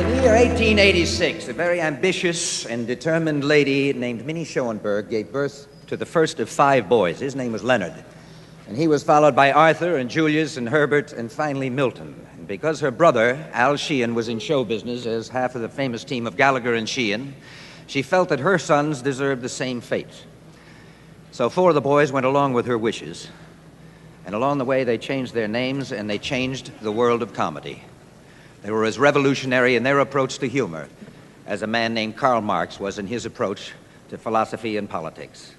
In the year 1886, a very ambitious and determined lady named Minnie Schoenberg gave birth to the first of 5 boys. His name was Leonard. And he was followed by Arthur and Julius and Herbert and finally Milton. And because her brother, Al Sheehan, was in show business as half of the famous team of Gallagher and Sheehan, she felt that her sons deserved the same fate. So 4 of the boys went along with her wishes. And along the way, they changed their names and they changed the world of comedy. They were as revolutionary in their approach to humor as a man named Karl Marx was in his approach to philosophy and politics.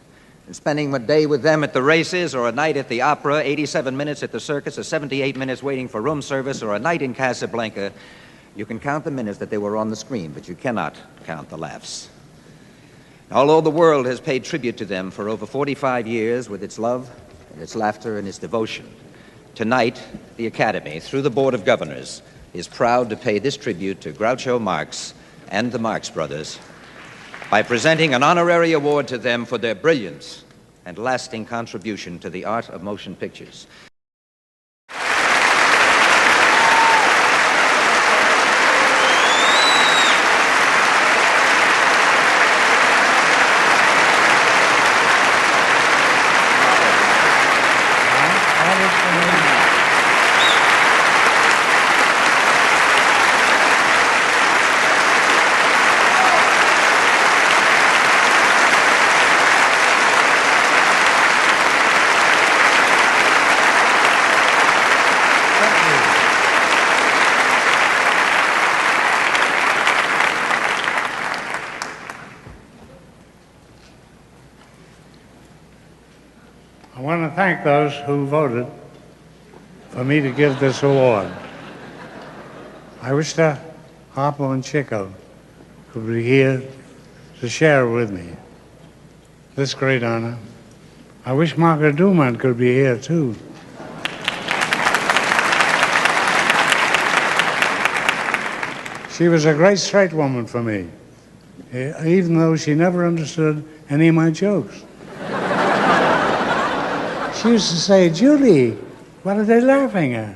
And spending a day with them at the races, or a night at the opera, 87 minutes at the circus, or 78 minutes waiting for room service, or a night in Casablanca, you can count the minutes that they were on the screen, but you cannot count the laughs. Although the world has paid tribute to them for over 45 years with its love, and its laughter, and its devotion, tonight, the Academy, through the Board of Governors, is proud to pay this tribute to Groucho Marx and the Marx Brothers by presenting an honorary award to them for their brilliance and lasting contribution to the art of motion pictures. I want to thank those who voted for me to give this award. I wish that Harpo and Chico could be here to share with me this great honor. I wish Margaret Dumont could be here too. She was a great straight woman for me, even though she never understood any of my jokes. She used to say, "Julie, what are they laughing at?"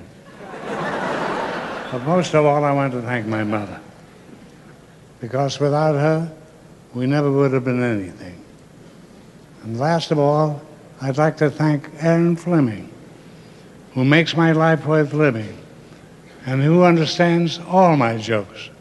But most of all, I want to thank my mother, because without her, we never would have been anything. And last of all, I'd like to thank Aaron Fleming, who makes my life worth living, and who understands all my jokes.